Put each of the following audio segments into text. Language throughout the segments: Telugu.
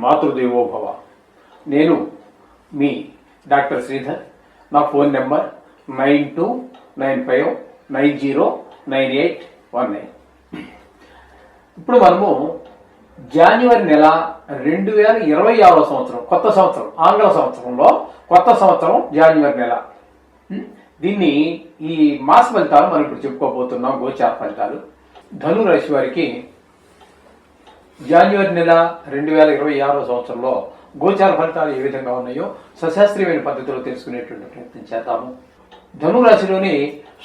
మాతృదేవోభవ. నేను మీ డాక్టర్ శ్రీధర్. నా ఫోన్ నెంబర్ 9295909819. ఇప్పుడు మనము జనవరి నెల 2026వ సంవత్సరం, కొత్త సంవత్సరం, ఆంగ్ల సంవత్సరంలో కొత్త సంవత్సరం జనవరి నెల. దీన్ని ఈ మాస ఫలితాలు మనం ఇప్పుడు చెప్పుకోబోతున్నాం. గోచార ఫలితాలు ధను రాశి వారికి జనవరి నెల 2026వ సంవత్సరంలో గోచార ఫలితాలు ఏ విధంగా ఉన్నాయో సశాస్త్రీయమైన పద్ధతిలో తెలుసుకునేటువంటి ప్రయత్నం చేద్దాము. ధనురాశిలోని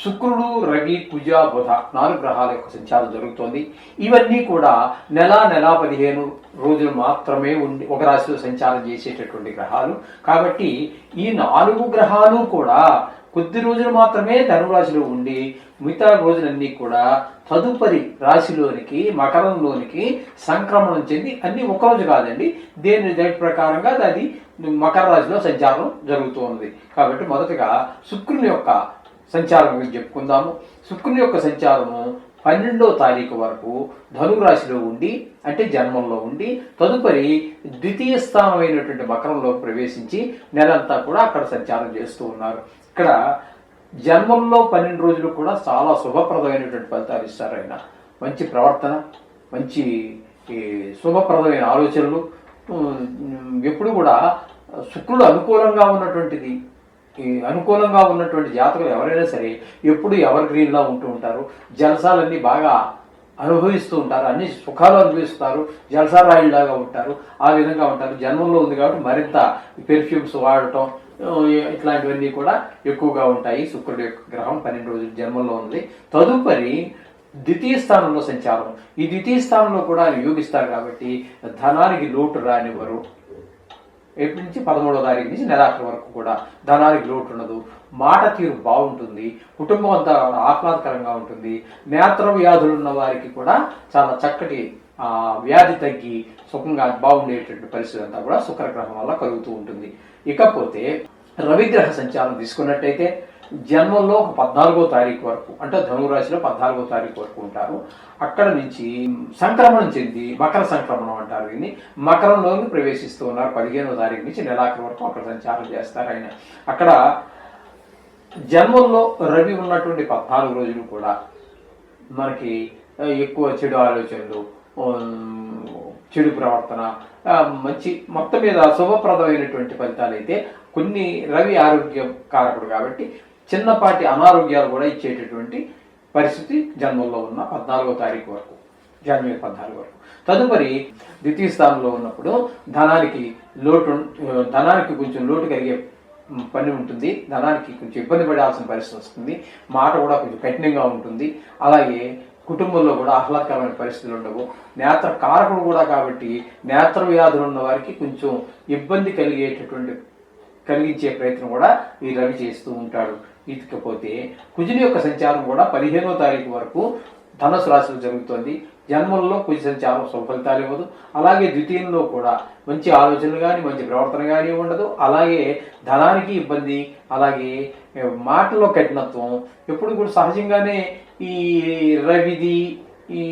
శుక్రుడు, రవి, కుజ, బుధ 4 గ్రహాల యొక్క సంచారం జరుగుతోంది. ఇవన్నీ కూడా నెల 15 రోజులు మాత్రమే ఒక రాశిలో సంచారం చేసేటటువంటి గ్రహాలు. కాబట్టి ఈ 4 గ్రహాలు కూడా కొద్ది రోజులు మాత్రమే ధనురాశిలో ఉండి మిగతా రోజులన్నీ కూడా తదుపరి రాశిలోనికి, మకరంలోనికి సంక్రమణం చెంది, అన్ని ఒకరోజు కాదండి, దేని ప్రకారంగా అది మకర రాశిలో సంచారం జరుగుతూ ఉంది. కాబట్టి మొదటగా శుక్రుని యొక్క సంచారం గురించి చెప్పుకుందాము. శుక్రుని యొక్క సంచారము 12వ తారీఖు వరకు ధనురాశిలో ఉండి, అంటే జన్మంలో ఉండి, తదుపరి ద్వితీయ స్థానమైనటువంటి మకరంలో ప్రవేశించి నెలంతా కూడా అక్కడ సంచారం చేస్తూ ఉన్నారు. ఇక్కడ జన్మంలో 12 రోజులు కూడా చాలా శుభప్రదమైనటువంటి ఫలితాలు ఇస్తారు. ఆయన మంచి ప్రవర్తన, మంచి శుభప్రదమైన ఆలోచనలు. ఎప్పుడు కూడా శుక్రుడు అనుకూలంగా ఉన్నటువంటి జాతకులు ఎవరైనా సరే ఎప్పుడు ఎవర్ గ్రీన్లా ఉంటూ ఉంటారు. జలసాలన్నీ బాగా అనుభవిస్తూ ఉంటారు, అన్ని సుఖాలు అనుభవిస్తారు, జలసారాయిలాగా ఉంటారు. ఆ విధంగా ఉంటారు. జన్మంలో ఉంది కాబట్టి మరింత పెర్ఫ్యూమ్స్ వాడటం ఇట్లాంటివన్నీ కూడా ఎక్కువగా ఉంటాయి. శుక్రుడి యొక్క గ్రహం 12 రోజులు జన్మంలో ఉంది. తదుపరి ద్వితీయ స్థానంలో సంచారం. ఈ ద్వితీయ స్థానంలో కూడా యోగిస్తారు కాబట్టి ధనానికి లోటు రానివ్వరు. ఏప్రిల్ నుంచి 13వ తారీఖు నుంచి నెలాఖరు వరకు కూడా ధనానికి లోటు ఉండదు. మాట తీరు బాగుంటుంది. కుటుంబం అంతా ఆహ్లాదకరంగా ఉంటుంది. నేత్ర వ్యాధులు ఉన్న వారికి కూడా చాలా చక్కటి వ్యాధి తగ్గి సుఖంగా బాగుండేటువంటి పరిస్థితి అంతా కూడా శుక్రగ్రహం వల్ల కలుగుతూ ఉంటుంది. ఇకపోతే రవిగ్రహ సంచారం తీసుకున్నట్టయితే జన్మంలో 14వ తారీఖు వరకు, అంటే ధనురాశిలో 14వ తారీఖు వరకు ఉంటారు. అక్కడ నుంచి సంక్రమణం చెంది మకర సంక్రమణం అంటారు దీన్ని, మకరంలోకి ప్రవేశిస్తూ ఉన్నారు. 15వ తారీఖు నుంచి నెలాఖరు వరకు అక్కడ సంచారం చేస్తారు ఆయన. అక్కడ జన్మంలో రవి ఉన్నటువంటి 14 రోజులు కూడా మనకి ఎక్కువ చెడు ఆలోచనలు, చెడు ప్రవర్తన, మంచి మొత్తం మీద శుభప్రదమైనటువంటి ఫలితాలు అయితే కొన్ని. రవి ఆరోగ్య కారకుడు కాబట్టి చిన్నపాటి అనారోగ్యాలు కూడా ఇచ్చేటటువంటి పరిస్థితి జన్మంలో ఉన్న 14వ తారీఖు వరకు, జనవరి 14 వరకు. తదుపరి ద్వితీయ స్థానంలో ఉన్నప్పుడు ధనానికి కొంచెం లోటు కలిగే పని ఉంటుంది. ధనానికి కొంచెం ఇబ్బంది పడాల్సిన పరిస్థితి వస్తుంది. మాట కూడా కొంచెం కఠినంగా ఉంటుంది. అలాగే కుటుంబంలో కూడా ఆహ్లాదకరమైన పరిస్థితులు ఉండవు. నేత్ర కారకుడు కూడా కాబట్టి నేత్ర వ్యాధులు ఉన్న వారికి కొంచెం ఇబ్బంది కలిగించే ప్రయత్నం కూడా ఈ రవి చేస్తూ ఉంటాడు. ఇకపోతే కుజుని యొక్క సంచారం కూడా 15వ తారీఖు వరకు ధనుసు రాశిలో జరుగుతుంది. జన్మంలో కుజ సంచారం ఫలితాలు ఇవ్వదు. అలాగే ద్వితీయంలో కూడా మంచి ఆలోచనలు కానీ మంచి ప్రవర్తన కానీ ఉండదు. అలాగే ధనానికి ఇబ్బంది, అలాగే మాటల్లో కఠినత్వం ఎప్పుడు కూడా సహజంగానే ఈ రవిది, ఈ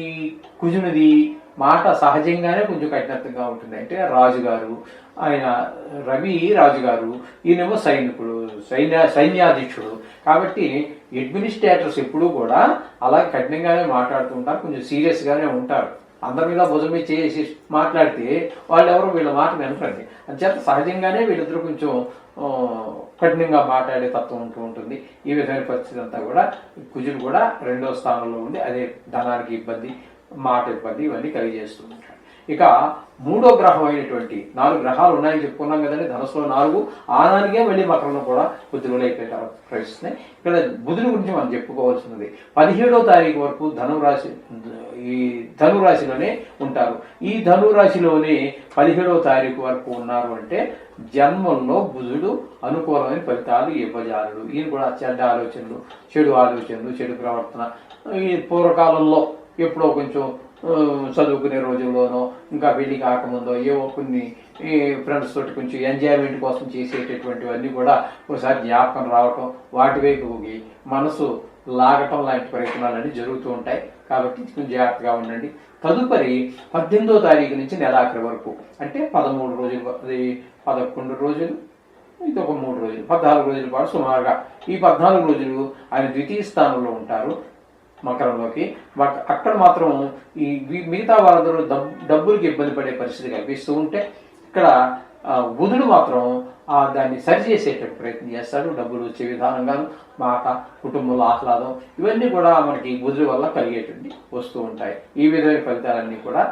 కుజునిది మాట సహజంగానే కొంచెం కఠినత్వంగా ఉంటుంది. అంటే రాజుగారు, ఆయన రవి రాజుగారు, ఈయనేమో సైనికుడు, సైన్యాధీక్షుడు. కాబట్టి అడ్మినిస్ట్రేటర్స్ ఎప్పుడూ కూడా అలా కఠినంగానే మాట్లాడుతూ ఉంటారు, కొంచెం సీరియస్గానే ఉంటారు. అందరి మీద భుజం మీద చేసి మాట్లాడితే వాళ్ళు ఎవరు వీళ్ళ మాట వినరండి. అంచేత సహజంగానే వీళ్ళిద్దరూ కొంచెం కఠినంగా మాట్లాడే తత్వం ఉంటూ ఉంటుంది. ఈ విధమైన పరిస్థితి అంతా కూడా కుజుడు కూడా 2వ స్థానంలో ఉండి అదే ధనానికి ఇబ్బంది, మాట ఇబ్బంది ఇవన్నీ కలిగజేస్తూ ఉంటాడు. ఇక 3వ గ్రహం అయినటువంటి 4 గ్రహాలు ఉన్నాయని చెప్పుకున్నాం కదండి. ధనుసులో 4, ఆనానికే మళ్ళీ మకరంలో కూడా కొద్ది రోజులు అయిపోయిన తర్వాత ప్రవేశిస్తున్నాయి. ఇక్కడ బుధుని గురించి మనం చెప్పుకోవాల్సినది 17వ తారీఖు వరకు ధనురాశిలోనే ఉంటారు. ఈ ధనురాశిలోనే 17వ తారీఖు వరకు ఉన్నారు అంటే జన్మంలో బుధుడు అనుకూలమైన ఫలితాలు ఇవ్వజాలడు. ఈయన కూడా చెడ్డ ఆలోచనలు, చెడు ప్రవర్తన ఈ పూర్వకాలంలో ఎప్పుడో కొంచెం చదువుకునే రోజుల్లోనో ఇంకా పెళ్లి కాకముందో ఏవో కొన్ని ఫ్రెండ్స్ తోటి కొంచెం ఎంజాయ్మెంట్ కోసం చేసేటటువంటివన్నీ కూడా ఒకసారి జ్ఞాపకం రావటం, వాటి వైపు మనసు లాగటం లాంటి ప్రయత్నాలన్నీ జరుగుతూ ఉంటాయి. కాబట్టి కొంచెం జాగ్రత్తగా ఉండండి. తదుపరి 18వ తారీఖు నుంచి నెలాఖరి వరకు అంటే 13 రోజులు, అది 11 రోజులు, ఇది ఒక 3 రోజులు, 14 రోజుల పాటు సుమారుగా ఈ 14 రోజులు ఆయన ద్వితీయ స్థానంలో ఉంటారు మకరంలోకి. అక్కడ మాత్రం ఈ మిగతా వాళ్ళందరూ డబ్బులకి ఇబ్బంది పడే పరిస్థితి కల్పిస్తూ ఉంటే ఇక్కడ బుధుడు మాత్రం దాన్ని సరిచేసేటట్టు ప్రయత్నం చేస్తాడు. డబ్బులు వచ్చే విధానంగాను, మాట, కుటుంబంలో ఆహ్లాదం, ఇవన్నీ కూడా మనకి బుధుడి వల్ల కలిగేటువంటి వస్తూ ఉంటాయి. ఈ విధమైన ఫలితాలన్నీ కూడా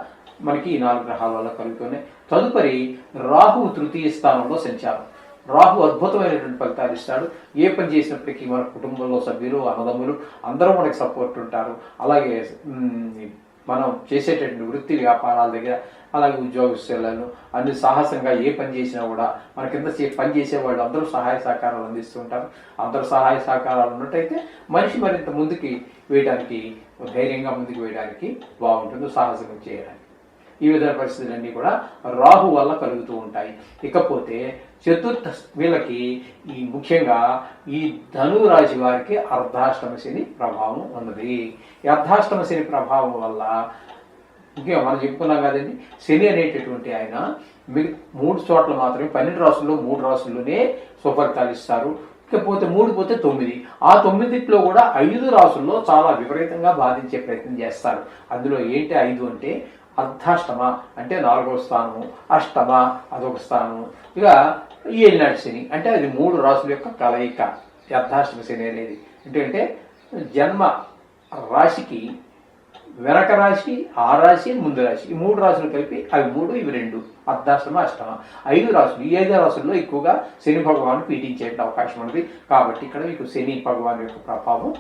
మనకి ఈ 4 గ్రహాల వల్ల కలుగుతున్నాయి. తదుపరి రాహువు తృతీయ స్థానంలో సంచారం. రాహు అద్భుతమైనటువంటి ఫలితాలు ఇస్తాడు. ఏ పని చేసినప్పటికీ మన కుటుంబంలో సభ్యులు, అన్నదమ్ములు అందరూ మనకి సపోర్ట్ ఉంటారు. అలాగే మనం చేసేటటువంటి వృత్తి వ్యాపారాల దగ్గర, అలాగే ఉద్యోగస్తులను అన్ని సాహసంగా ఏ పని చేసినా కూడా మన కింద పని చేసేవాళ్ళు అందరూ సహాయ సహకారాలు అందిస్తుంటారు. అందరూ సహాయ సహకారాలు ఉన్నట్టయితే మనిషి మరింత ముందుకి వేయడానికి, ధైర్యంగా ముందుకు వేయడానికి బాగుంటుంది, సాహసం చేయడానికి. ఈ విధమైన పరిస్థితులన్నీ కూడా రాహు వల్ల కలుగుతూ ఉంటాయి. ఇకపోతే చతుర్థ వీళ్ళకి ఈ ముఖ్యంగా ఈ ధనువు రాశి వారికి అర్ధాష్టమ శని ప్రభావం ఉన్నది. ఈ అర్ధాష్టమ శని ప్రభావం వల్ల ముఖ్యంగా మనం చెప్పుకున్నాం కదండి, శని అనేటటువంటి ఆయన 3 చోట్ల మాత్రమే, 12 రాసుల్లో 3 రాసుల్లోనే సుఫలితాలు ఇస్తారు. ఇకపోతే 3 పోతే 9, ఆ 9లో కూడా 5 రాసుల్లో చాలా విపరీతంగా బాధించే ప్రయత్నం చేస్తారు. అందులో ఏంటి 5 అంటే అర్ధాష్టమ అంటే 4వ స్థానము, అష్టమ అదొక స్థానము, ఇక ఈ ఏలినాటి శని అంటే అది 3 రాసుల యొక్క కలయిక అర్ధాష్టమ శని అనేది. ఏంటంటే జన్మ రాశికి వెనక రాశి, ఆ రాశి, ముందు రాశి, ఈ 3 రాశులు కలిపి అవి 3, ఇవి 2, అర్ధాష్టమ, అష్టమ, 5 రాశులు. ఈ 5 రాశుల్లో ఎక్కువగా శని భగవాను పీడించే అవకాశం ఉన్నది. కాబట్టి ఇక్కడ మీకు శని భగవాన్ యొక్క ప్రభావం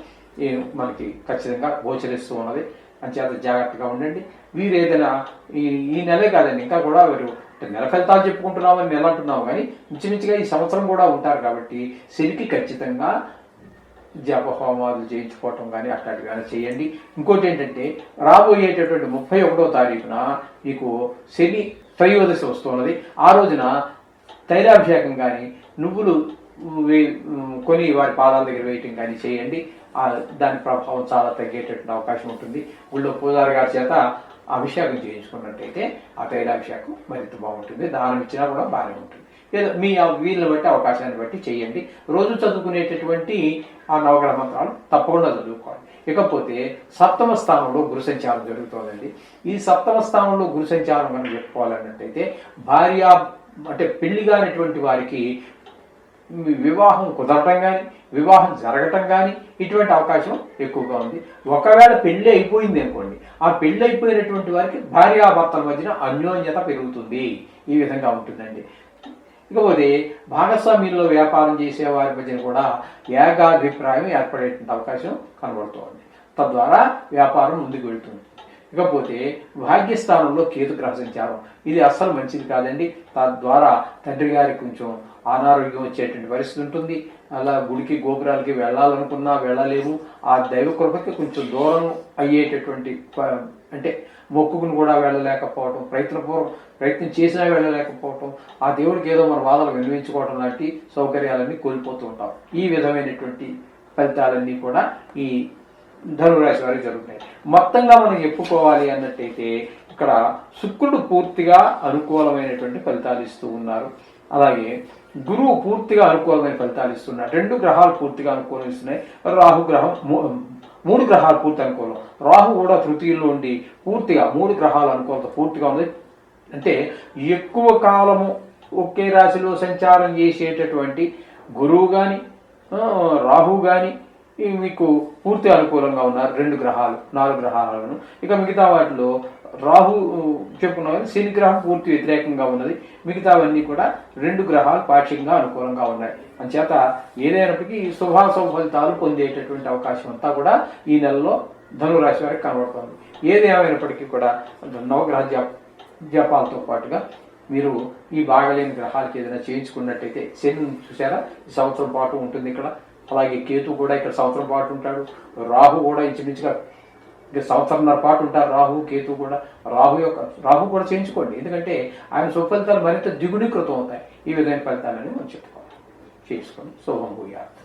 మనకి ఖచ్చితంగా గోచరిస్తూ ఉన్నది. అంచేత జాగ్రత్తగా ఉండండి. వీరు ఏదైనా ఈ నెలే కాదండి, ఇంకా కూడా వీరు నెల ఫలితాలు చెప్పుకుంటున్నామని నెల అంటున్నాము, కానీ ఇంచుమించుగా ఈ సంవత్సరం కూడా ఉంటారు. కాబట్టి శనికి ఖచ్చితంగా జప హోమాలు చేయించుకోవటం కానీ అట్లాంటివి కానీ చేయండి. ఇంకోటి ఏంటంటే రాబోయేటటువంటి 31వ తారీఖున మీకు శని త్రయోదశి వస్తున్నది. ఆ రోజున తైలాభిషేకం కానీ, నువ్వులు కొని వారి పాదాల దగ్గర వేయటం కానీ చేయండి. దాని ప్రభావం చాలా తగ్గేటటువంటి అవకాశం ఉంటుంది. ఊళ్ళో పూజారి గారి చేత అభిషేకం చేయించుకున్నట్టయితే ఆ తైలాభిషేకం మరింత బాగుంటుంది. దానం ఇచ్చినా కూడా బాగానే ఉంటుంది. ఏదో మీ వీళ్ళని బట్టి, అవకాశాన్ని బట్టి చేయండి. రోజు చదువుకునేటటువంటి ఆ నవగ్రహ మంత్రాలు తప్పకుండా చదువుకోవాలి. ఇకపోతే 7వ స్థానంలో గురు సంచారం జరుగుతుందండి. ఈ 7వ స్థానంలో గురు సంచారం మనం చెప్పుకోవాలన్నట్టయితే భార్య అంటే పెళ్లి కానిటువంటి వారికి వివాహం కుదరటం కానీ, వివాహం జరగటం కానీ ఇటువంటి అవకాశం ఎక్కువగా ఉంది. ఒకవేళ పెళ్లి అయిపోయింది అనుకోండి, ఆ పెళ్లి అయిపోయినటువంటి వారికి భార్యాభర్తల మధ్యన అన్యోన్యత పెరుగుతుంది. ఈ విధంగా ఉంటుందండి. ఇకపోతే భాగస్వామ్యంలో వ్యాపారం చేసే వారి మధ్యన కూడా ఏకాభిప్రాయం ఏర్పడేటువంటి అవకాశం కనబడుతోంది. తద్వారా వ్యాపారం ముందుకు వెళ్తుంది. ఇకపోతే భాగ్యస్థానంలో కేతు గ్రహ సంచారం, ఇది అస్సలు మంచిది కాదండి. తద్వారా తండ్రి గారికి కొంచెం అనారోగ్యం వచ్చేటువంటి పరిస్థితి ఉంటుంది. అలా గుడికి గోపురాలకి వెళ్ళాలనుకున్నా వెళ్ళలేము. ఆ దైవ కృపకి కొంచెం దూరం అయ్యేటటువంటి, అంటే మొక్కుకుని కూడా వెళ్ళలేకపోవటం, ప్రయత్నం చేసినా వెళ్ళలేకపోవటం, ఆ దేవుడికి ఏదో మన బాధలు వినిపించుకోవటం లాంటి సౌకర్యాలన్నీ కోల్పోతూ ఉంటాం. ఈ విధమైనటువంటి ఫలితాలన్నీ కూడా ఈ ధనురాశి వారికి జరుగుతాయి. మొత్తంగా మనం చెప్పుకోవాలి అన్నట్టయితే ఇక్కడ శుక్రుడు పూర్తిగా అనుకూలమైనటువంటి ఫలితాలు ఇస్తూ ఉన్నారు. అలాగే గురువు పూర్తిగా అనుకూలమైన ఫలితాలు ఇస్తున్నారు. 2 గ్రహాలు పూర్తిగా అనుకూలం ఇస్తున్నాయి. రాహు గ్రహం 3 గ్రహాలు పూర్తి అనుకూలం. రాహు కూడా తృతీయంలో ఉండి పూర్తిగా 3 గ్రహాల అనుకూలత పూర్తిగా ఉంది. అంటే ఎక్కువ కాలము ఒకే రాశిలో సంచారం చేసేటటువంటి గురువు కానీ, రాహు కానీ మీకు పూర్తి అనుకూలంగా ఉన్నారు 2 గ్రహాలు, 4 గ్రహాలను. ఇక మిగతా వాటిలో రాహు చెప్పుకున్నాం కదా, శని గ్రహం పూర్తి వ్యతిరేకంగా ఉన్నది. మిగతావన్నీ కూడా 2 గ్రహాలు పాక్షికంగా అనుకూలంగా ఉన్నాయి. అంచేత ఏదైనప్పటికీ శుభాశుభ ఫలితాలు పొందేటటువంటి అవకాశం అంతా కూడా ఈ నెలలో ధనురాశి వారికి కనబడుతుంది. ఏది ఏమైనప్పటికీ కూడా నవగ్రహ జపాలతో పాటుగా మీరు ఈ బాగలేని గ్రహాలకి ఏదైనా చేయించుకున్నట్టయితే, శని చూసారా ఈ సంవత్సరం పాటు ఉంటుంది ఇక్కడ. అలాగే కేతు కూడా ఇక్కడ సంవత్సరం పాటు ఉంటాడు. రాహు కూడా ఇంచుమించుగా సంవత్సరంన్నర పాటు ఉంటారు. రాహు కేతు కూడా. రాహు కూడా చేయించుకోండి, ఎందుకంటే ఆయన సుఫలితాలు మరింత ద్విగుణీకృతం అవుతాయి. ఈ విధమైన ఫలితాలని మనం చెప్పుకోవాలి, చేసుకోండి. శుభం భూయాత్.